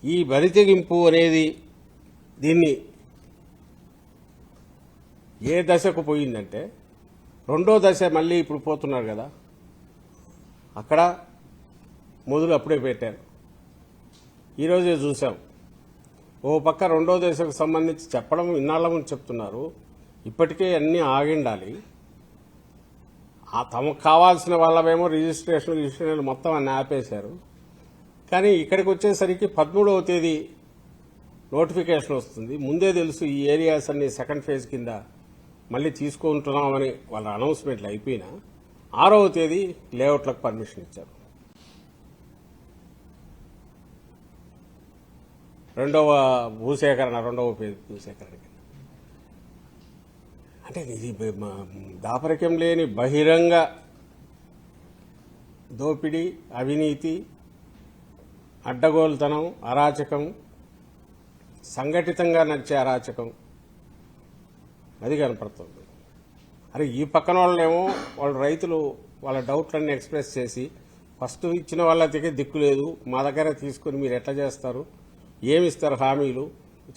ఈ బరితెగింపు అనేది దీన్ని ఏ దశకు పోయిందంటే రెండో దశ మళ్ళీ ఇప్పుడు పోతున్నారు కదా, అక్కడ మొదలు అప్పుడే పెట్టారు. ఈరోజే చూసాం, ఓ పక్క రెండో దశకు సంబంధించి చెప్పడం ఇన్నాళ్ళ ముందు చెప్తున్నారు, ఇప్పటికే అన్నీ ఆగిండాలి. తమకు కావాల్సిన వాళ్ళవేమో రిజిస్ట్రేషన్ మొత్తం అన్ని ఆపేశారు. కానీ ఇక్కడికి వచ్చేసరికి 13వ తేదీ నోటిఫికేషన్ వస్తుంది. ముందే తెలుసు ఈ ఏరియాస్ అన్ని సెకండ్ ఫేజ్ కింద మళ్ళీ తీసుకుంటున్నామని వాళ్ళ అనౌన్స్మెంట్లు అయిపోయినా 6వ తేదీ లేఅవుట్లకు పర్మిషన్ ఇచ్చారు. రెండవ ఫేజ్ భూసేకరణ. అంటే ఇది దాపరికం లేని బహిరంగ దోపిడీ, అవినీతి, అడ్డగోలుతనం, అరాచకం, సంఘటితంగా నడిచే అరాచకం అది కనపడుతుంది. అరే ఈ పక్కన వాళ్ళేమో వాళ్ళు రైతులు వాళ్ళ డౌట్లన్నీ ఎక్స్ప్రెస్ చేసి ఫస్ట్ ఇచ్చిన వాళ్ళకి దిక్కు లేదు, మా దగ్గర తీసుకుని మీరు ఎట్లా చేస్తారు, ఏమిస్తారు హామీలు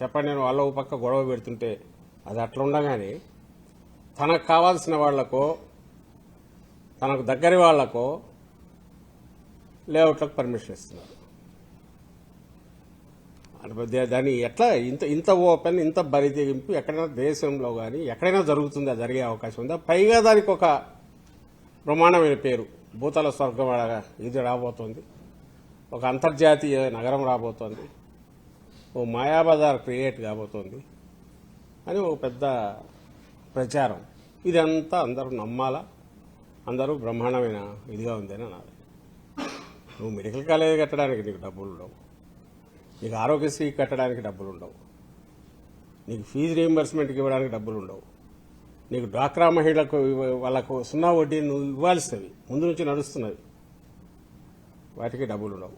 చెప్పండి. నేను వాళ్ళ పక్క గొడవ పెడుతుంటే అది అట్లా ఉండగానే తనకు కావాల్సిన వాళ్లకో తనకు దగ్గరి వాళ్లకో లేఅవుట్లకు పర్మిషన్ ఇస్తున్నారు. దాన్ని ఎట్లా ఇంత ఓపెన్, ఇంత బరితెగింపు ఎక్కడైనా దేశంలో కానీ ఎక్కడైనా జరుగుతుందా? జరిగే అవకాశం ఉందా? పైగా దానికి ఒక ప్రమాణమైన పేరు, భూతల స్వర్గం ఇది రాబోతోంది, ఒక అంతర్జాతీయ నగరం రాబోతోంది, ఓ మాయాబజార్ క్రియేట్ కాబోతోంది అని ఒక పెద్ద ప్రచారం. ఇదంతా అందరూ నమ్మాలా, అందరూ బ్రహ్మాండమైన ఇదిగా ఉందని అనాలి. నువ్వు మెడికల్ కాలేజ్ కట్టడానికి నీకు డబ్బులు ఉండవు, నీకు ఆరోగ్యశ్రీ కట్టడానికి డబ్బులు ఉండవు, నీకు ఫీజు రీయింబర్స్మెంట్కి ఇవ్వడానికి డబ్బులు ఉండవు, నీకు డ్వాక్రా మహిళలకు వాళ్ళకు 0 వడ్డీ నువ్వు ఇవ్వాల్సినవి ముందు నుంచి నడుస్తున్నవి వాటికి డబ్బులు ఉండవు.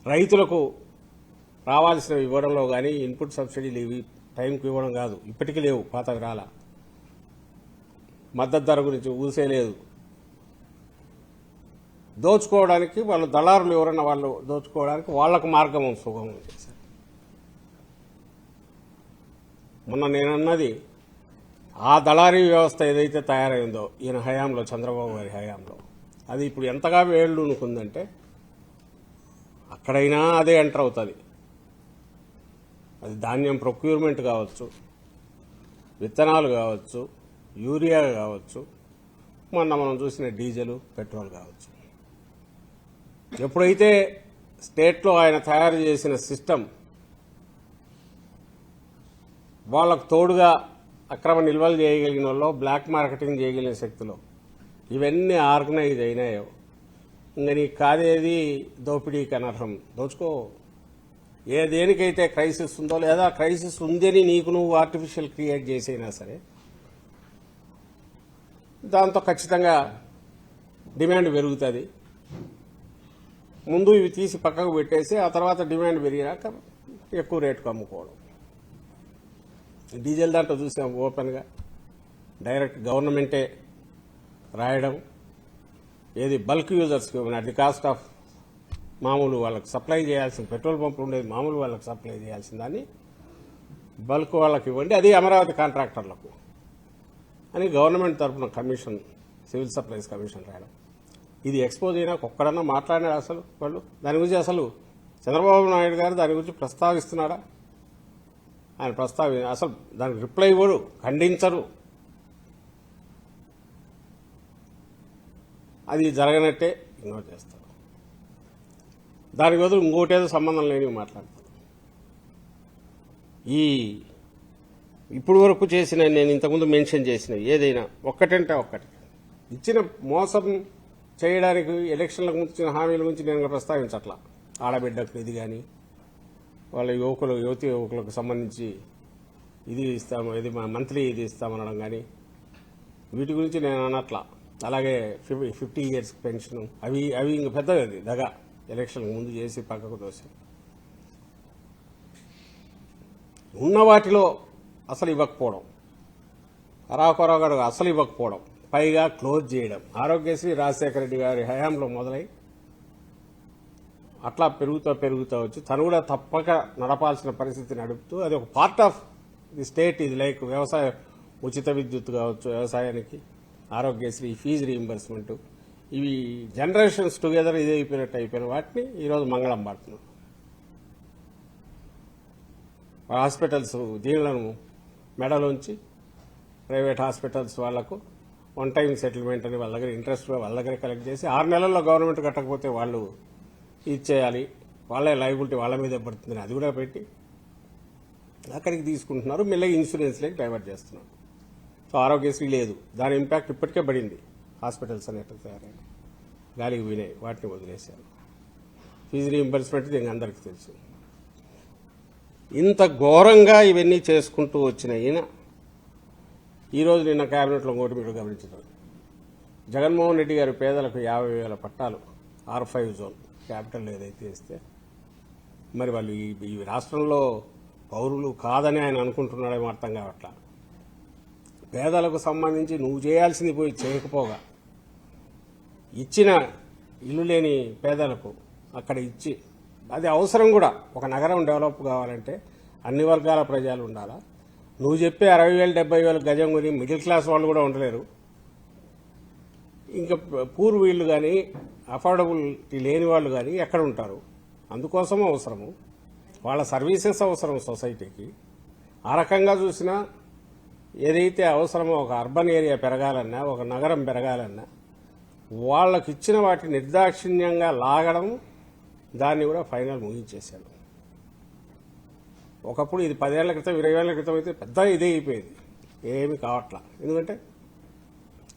రైతులకు రావాల్సినవి ఇవ్వడంలో కానీ ఇన్పుట్ సబ్సిడీలు ఇవి టైంకి ఇవ్వడం కాదు, ఇప్పటికీ లేవు, పాతవి రాలా. మద్దతు ధర గురించి ఊసేలేదు. దోచుకోవడానికి వాళ్ళు దళారులు ఎవరైనా వాళ్ళు దోచుకోవడానికి వాళ్లకు మార్గం సుగమం చేశారు. మొన్న నేనన్నది ఆ దళారీ వ్యవస్థ ఏదైతే తయారైందో ఈయన హయాంలో, చంద్రబాబు గారి హయాంలో, అది ఇప్పుడు ఎంతగా వేళ్లునుకుందంటే అక్కడైనా అదే ఎంటర్ అవుతుంది. అది ధాన్యం ప్రొక్యూర్మెంట్ కావచ్చు, విత్తనాలు కావచ్చు, యూరియా కావచ్చు, మొన్న మనం చూసిన డీజిల్, పెట్రోల్ కావచ్చు. ఎప్పుడైతే స్టేట్లో ఆయన తయారు చేసిన సిస్టమ్ వాళ్ళకు తోడుగా అక్రమ నిల్వలు చేయగలిగిన వాళ్ళు, బ్లాక్ మార్కెటింగ్ చేయగలిగిన శక్తులు ఇవన్నీ ఆర్గనైజ్ అయినాయో ఇంకా నీకు కాదేది దోపిడీకి అనర్హం. దోచుకో. దేనికైతే క్రైసిస్ ఉందో లేదా క్రైసిస్ ఉందని నీకు నువ్వు ఆర్టిఫిషియల్ క్రియేట్ చేసైనా సరే దాంతో ఖచ్చితంగా డిమాండ్ పెరుగుతుంది. ముందు ఇవి తీసి పక్కకు పెట్టేసి ఆ తర్వాత డిమాండ్ పెరిగినాక ఎక్కువ రేటుకు అమ్ముకోవడం. డీజిల్ దాంట్లో చూసాం ఓపెన్గా డైరెక్ట్ గవర్నమెంటే రాయడం, ఏది బల్క్ యూజర్స్కి అట్ ది కాస్ట్ ఆఫ్ మామూలు వాళ్ళకి సప్లై చేయాల్సిన పెట్రోల్ పంపులు ఉండేది మామూలు వాళ్ళకి సప్లై చేయాల్సిన దాన్ని బల్క్ వాళ్ళకి ఇవ్వండి, అది అమరావతి కాంట్రాక్టర్లకు అని గవర్నమెంట్ తరఫున కమిషన్, సివిల్ సప్లైస్ కమిషన్ రాయడం. ఇది ఎక్స్పోజ్ అయినా ఒక్కడన్నా మాట్లాడినాడు అసలు వాళ్ళు దాని గురించి? అసలు చంద్రబాబు నాయుడు గారు దాని గురించి ప్రస్తావిస్తున్నాడా? ఆయన అసలు దానికి రిప్లై ఇవ్వడు, ఖండించరు. అది జరగనట్టే ఇగ్నోర్ చేస్తారు. దానికి బదులు ఇంకోటేదో సంబంధం లేనివి మాట్లాడతారు. ఇప్పుడు వరకు చేసిన, నేను ఇంతకుముందు మెన్షన్ చేసిన ఏదైనా ఒక్కటంటే ఒక్కటి ఇచ్చిన మోసం చేయడానికి ఎలక్షన్లకు ముందు ఇచ్చిన హామీల గురించి నేను ప్రస్తావించట్లా. ఆడబిడ్డకు ఇది కానీ వాళ్ళ యువకులకు సంబంధించి ఇది ఇస్తాము, ఇది మంత్లీ ఇది ఇస్తామనడం కానీ వీటి గురించి నేను అనట్లా. అలాగే 50 years పెన్షన్ అవి ఇంక పెద్దది దగా ఎలక్షన్లకు ముందు చేసి పక్కకు తోసారు. ఉన్న వాటిలో అసలు ఇవ్వకపోవడం, అరాకొరగాడు అసలు ఇవ్వకపోవడం, పైగా క్లోజ్ చేయడం. ఆరోగ్యశ్రీ రాజశేఖర రెడ్డి గారి హయాంలో మొదలై అట్లా పెరుగుతూ వచ్చి తను కూడా తప్పక నడపాల్సిన పరిస్థితి నడుపుతూ అది ఒక పార్ట్ ఆఫ్ ది స్టేట్. ఇది లైక్ వ్యవసాయ ఉచిత విద్యుత్ కావచ్చు, వ్యవసాయానికి ఆరోగ్యశ్రీ, ఫీజు రీయింబర్స్మెంట్, ఇవి జనరేషన్స్ టుగెదర్ ఇదే అయిపోయిన వాటిని ఈరోజు మంగళం పాడుతున్నాం. హాస్పిటల్స్ దీనిలను మెడలోంచి ప్రైవేట్ హాస్పిటల్స్ వాళ్లకు వన్ టైం సెటిల్మెంట్ అని వాళ్ళ దగ్గర ఇంట్రెస్ట్ వాళ్ళ దగ్గర కలెక్ట్ చేసి 6 నెలల్లో గవర్నమెంట్ కట్టకపోతే వాళ్ళు ఇచ్చేయాలి, వాళ్ళే లైబిలిటీ వాళ్ళ మీద పడుతుందని అది కూడా పెట్టి అక్కడికి తీసుకుంటున్నారు. మెల్లగా ఇన్సూరెన్స్లోకి డైవర్ట్ చేస్తున్నారు. సో ఆరోగ్యశ్రీ లేదు, దాని ఇంపాక్ట్ ఇప్పటికే పడింది. హాస్పిటల్స్ అనేట్టు తయారైన గాలికి పోయినాయి, వాటిని వదిలేశారు. ఫీజు రీయింబర్స్మెంట్ దీనికి అందరికీ తెలుసు. ఇంత ఘోరంగా ఇవన్నీ చేసుకుంటూ వచ్చిన ఈయన ఈరోజు నిన్న కేబినెట్లో ఇంకోటి మీరు గమనించారు. జగన్మోహన్ రెడ్డి గారు పేదలకు 50,000 పట్టాలు R5 జోన్ క్యాపిటల్ ఏదైతే ఇస్తే మరి వాళ్ళు ఈ రాష్ట్రంలో పౌరులు కాదని ఆయన అనుకుంటున్నాడేమో అర్థం కావట్లా. పేదలకు సంబంధించి నువ్వు చేయాల్సింది పోయి చేయకపోగా ఇచ్చిన ఇల్లు లేని పేదలకు అక్కడ ఇచ్చి, అది అవసరం కూడా. ఒక నగరం డెవలప్ కావాలంటే అన్ని వర్గాల ప్రజలు ఉండాలా. నువ్వు చెప్పే 60,000 70,000 గజం కొని మిడిల్ క్లాస్ వాళ్ళు కూడా ఉండలేరు. ఇంకా పూర్వీళ్ళు కానీ అఫోర్డబులిటీ లేని వాళ్ళు కానీ ఎక్కడ ఉంటారు? అందుకోసం అవసరము, వాళ్ళ సర్వీసెస్ అవసరం సొసైటీకి. ఆ రకంగా చూసినా ఏదైతే అవసరమో ఒక అర్బన్ ఏరియా పెరగాలన్నా, ఒక నగరం పెరగాలన్నా వాళ్ళకి ఇచ్చిన వాటి నిర్దాక్షిణ్యంగా లాగడం, దాన్ని కూడా ఫైనల్ ముగించేశారు. ఒకప్పుడు ఇది 10 ఏళ్ల క్రితం 20 ఏళ్ల క్రితం అయితే పెద్ద ఇదే అయిపోయేది, ఏమి కావట్లా. ఎందుకంటే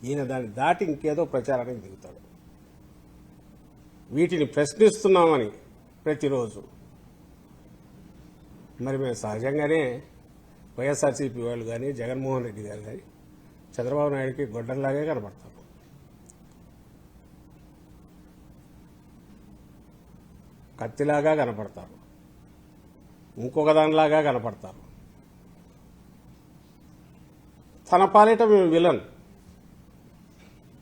ఈయన దాన్ని దాటి ఇంకేదో ప్రచారానికి దిగుతాడు. వీటిని ప్రశ్నిస్తున్నామని ప్రతిరోజు మరి మేము సహజంగానే వైఎస్ఆర్సీపీ వాళ్ళు కానీ జగన్మోహన్ రెడ్డి గారు కానీ చంద్రబాబు నాయుడికి గొడ్డల్లాగే కనపడతారు. కత్తిలాగా కనపడతారు, ఇంకొక దానిలాగా కనపడతారు. తన పాలిట మేము విలన్.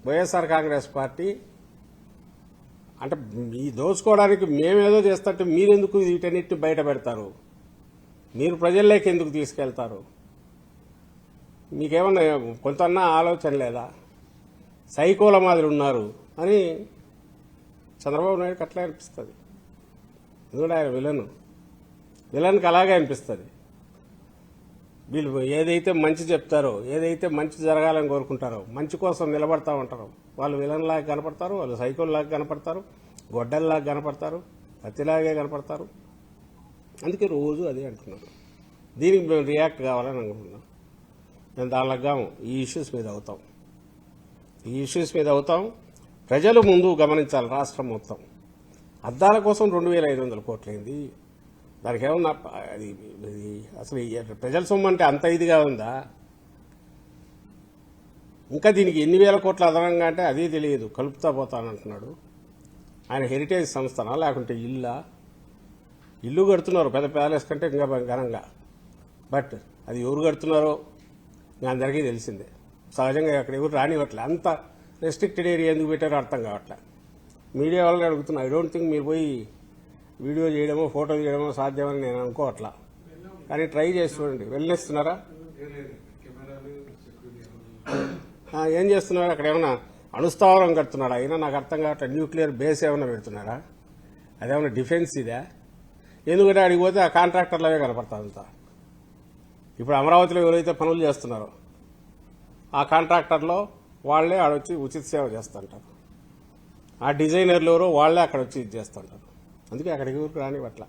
వైఎస్ఆర్ కాంగ్రెస్ పార్టీ అంటే ఈ దోచుకోవడానికి మేమేదో చేస్తుంటే మీరెందుకు వీటన్నిటిని బయట పెడతారు? మీరు ప్రజల్లోకి ఎందుకు తీసుకెళ్తారు? మీకేమన్నా కొంతన్నా ఆలోచన లేదా? సైకోల మాదిరి ఉన్నారు అని చంద్రబాబు నాయుడుకి అట్లా అనిపిస్తుంది. ఎందుకంటే ఆయన విలన్కి అలాగే అనిపిస్తుంది. వీళ్ళు ఏదైతే మంచి చెప్తారో, ఏదైతే మంచి జరగాలని కోరుకుంటారో, మంచి కోసం నిలబడతా ఉంటారో వాళ్ళు విలన్లాగా కనపడతారు, వాళ్ళు సైకోల్లాగా కనపడతారు, గొడ్డల్లాగా కనపడతారు, కత్తిలాగే కనపడతారు. అందుకే రోజు అదే అంటున్నారు. దీనికి మేము రియాక్ట్ కావాలని అనుకుంటున్నాం. మేము దానిలాగా ఈ ఇష్యూస్ మీద అవుతాం. ప్రజలు ముందు గమనించాలి. రాష్ట్రం మొత్తం అద్దాల కోసం 2,500 కోట్లయింది. దానికి ఏమన్నా అది అసలు ప్రజల సొమ్ము అంటే అంత ఇదిగా ఉందా? ఇంకా దీనికి ఎన్ని వేల కోట్ల అదనంగా అంటే అదే తెలియదు, కలుపుతా పోతానంటున్నాడు. ఆయన హెరిటేజ్ సంస్థనా లేకుంటే ఇల్లు కడుతున్నారు పెద్ద ప్యాలెస్ కంటే ఇంకా ఘనంగా. బట్ అది ఎవరు కడుతున్నారో అందరికీ తెలిసిందే. సహజంగా అక్కడ ఎవరు రానివ్వట్లే. అంత రెస్ట్రిక్టెడ్ ఏరియా ఎందుకు పెట్టారో అర్థం కావట్లే. మీడియా వాళ్ళని అడుగుతున్నా. ఐ డోంట్ థింక్ మీరు పోయి వీడియో చేయడమో ఫోటో తీయడమో సాధ్యమని నేను అనుకోవట్లా. కానీ ట్రై చేసి చూడండి. వెళ్ళిస్తున్నారా? ఏం చేస్తున్నారు అక్కడ? ఏమన్నా అణుస్థావరం కడుతున్నారా? అయినా నాకు అర్థం కావట్లే. న్యూక్లియర్ బేస్ ఏమైనా పెడుతున్నారా? అదేమన్నా డిఫెన్స్ ఇదా? ఎందుకంటే అడిగి పోతే ఆ కాంట్రాక్టర్లవే కనపడతారు అంతా. ఇప్పుడు అమరావతిలో ఎవరైతే పనులు చేస్తున్నారో ఆ కాంట్రాక్టర్లో వాళ్లే ఆడొచ్చి ఉచిత సేవ చేస్తుంటారు. ఆ డిజైనర్లు ఎవరో వాళ్లే అక్కడ వచ్చి ఇది చేస్తుంటారు. అందుకే అక్కడికి ఊరికి రానివ్వట్ల.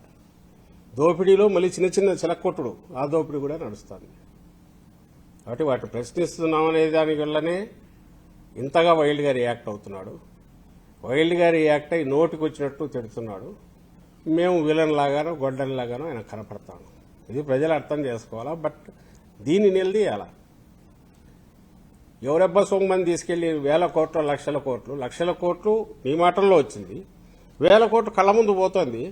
దోపిడీలో మళ్ళీ చిన్న చిన్న చిలక్కొట్టుడు, ఆ దోపిడీ కూడా నడుస్తుంది. కాబట్టి వాటిని ప్రశ్నిస్తున్నామనే దాని వల్లనే ఇంతగా వైల్డ్గా రియాక్ట్ అవుతున్నాడు. వైల్డ్గా రియాక్ట్ అయ్యి నోటికి వచ్చినట్టు తిడుతున్నాడు. మేము విలన్ లాగానో గొడ్డన్ లాగానో ఆయన కనపడతాము. ఇది ప్రజలు అర్థం చేసుకోవాలా. బట్ దీన్ని నిలదీయాలా. ఎవరెబ్బా సొమ్మని తీసుకెళ్లి 1,000 కోట్లు, లక్షల కోట్లు మీ మాటల్లో వచ్చింది. 1,000 కోట్లు కళ్ళ ముందు పోతుంది.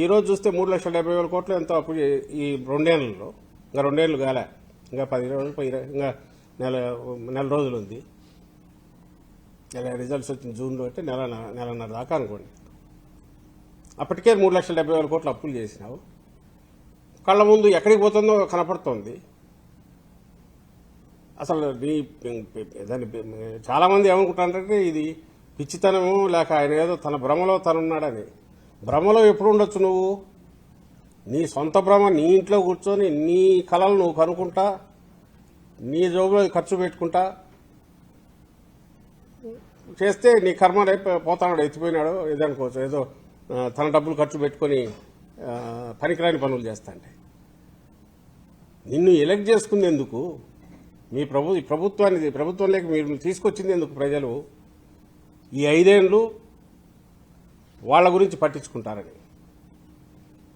ఈరోజు చూస్తే 3,70,000 కోట్లు ఎంతో అప్పుడు ఈ 2 ఏళ్లలో. ఇంకా 2 ఏళ్లు కాలే, ఇంకా 10 రోజులు, ఇంకా నెల రోజులు ఉంది. రిజల్ట్స్ వచ్చిన జూన్లో అంటే నెలన్నర దాకా అనుకోండి. అప్పటికే 3,70,000 కోట్లు అప్పులు చేసినావు. కళ్ళ ముందు ఎక్కడికి పోతుందో కనపడుతోంది. అసలు దాన్ని చాలా మంది ఏమనుకుంటారంటే ఇది పిచ్చితనము, లేక ఆయన ఏదో తన భ్రమలో తనున్నాడని. భ్రమలో ఎప్పుడు ఉండొచ్చు నువ్వు? నీ సొంత భ్రమ, నీ ఇంట్లో కూర్చొని నీ కళలు నువ్వు కనుక్కుంటా, నీ జోబులో ఖర్చు పెట్టుకుంటా చేస్తే నీ కర్మ పోతాడు, ఎత్తిపోయినాడు ఏదనుకోవచ్చు. ఏదో తన డబ్బులు ఖర్చు పెట్టుకొని పనికిరాని పనులు చేస్తా అంటే నిన్ను ఎలక్ట్ చేసుకుంది ఎందుకు? మీ ప్రభుత్వంలోకి మీరు తీసుకొచ్చింది ఎందుకు? ప్రజలు ఈ 5 ఏళ్ళు వాళ్ళ గురించి పట్టించుకుంటారని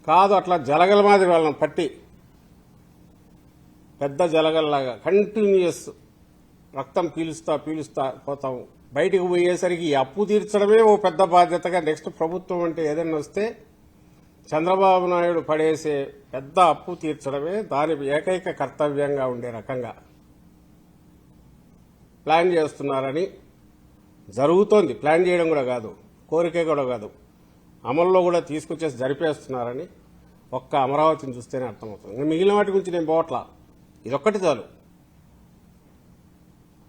కాదు. అట్లా జలగల మాదిరి వాళ్ళని పట్టి పెద్ద జలగల్లాగా కంటిన్యూస్ రక్తం పీలుస్తా పోతాం. బయటికి పోయేసరికి ఈ అప్పు తీర్చడమే ఓ పెద్ద బాధ్యతగా నెక్స్ట్ ప్రభుత్వం అంటే ఏదైనా వస్తే చంద్రబాబు నాయుడు పడేసే పెద్ద అప్పు తీర్చడమే దాని ఏకైక కర్తవ్యంగా ఉండే రకంగా ప్లాన్ చేస్తున్నారని జరుగుతోంది. ప్లాన్ చేయడం కూడా కాదు, కోరిక కూడా కాదు, అమల్లో కూడా తీసుకొచ్చేసి జరిపేస్తున్నారని ఒక్క అమరావతిని చూస్తేనే అర్థమవుతుంది. మిగిలిన వాటి గురించి నేను పోవట్లా. ఇదొక్కటి చాలు.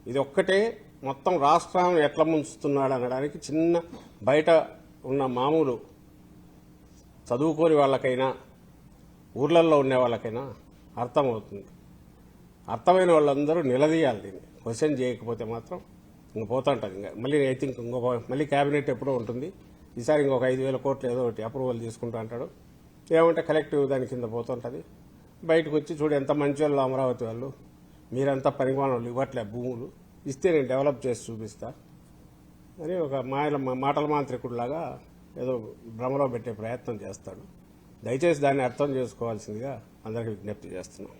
ఇది ఒక్కటే మొత్తం రాష్ట్రాన్ని ఎట్లా ముంచుతున్నాడు అనడానికి చిన్న బయట ఉన్న మామూలు చదువుకోని వాళ్ళకైనా ఊర్లల్లో ఉండే వాళ్ళకైనా అర్థమవుతుంది. అర్థమైన వాళ్ళందరూ నిలదీయాలి. దీన్ని క్వశ్చన్ చేయకపోతే మాత్రం ఇంక పోతుంటుంది. ఇంకా మళ్ళీ ఐ థింక్ మళ్ళీ క్యాబినెట్ ఎప్పుడో ఉంటుంది. ఈసారి ఇంకొక 5,000 కోట్లు ఏదో ఒకటి అప్రూవల్ తీసుకుంటూ అంటాడు. ఏమంటే కలెక్టివ్ దాని కింద పోతుంటుంది. బయటకు వచ్చి చూడు ఎంత మంచి వాళ్ళు అమరావతి వాళ్ళు, మీరంతా పరిమాణాలు ఇవ్వట్లే, భూములు ఇస్తే నేను డెవలప్ చేసి చూపిస్తా అని ఒక మాటల మాంత్రికుడిలాగా ఏదో భ్రమలో పెట్టే ప్రయత్నం చేస్తాడు. దయచేసి దాన్ని అర్థం చేసుకోవాల్సిందిగా అందరికీ విజ్ఞప్తి చేస్తున్నాం.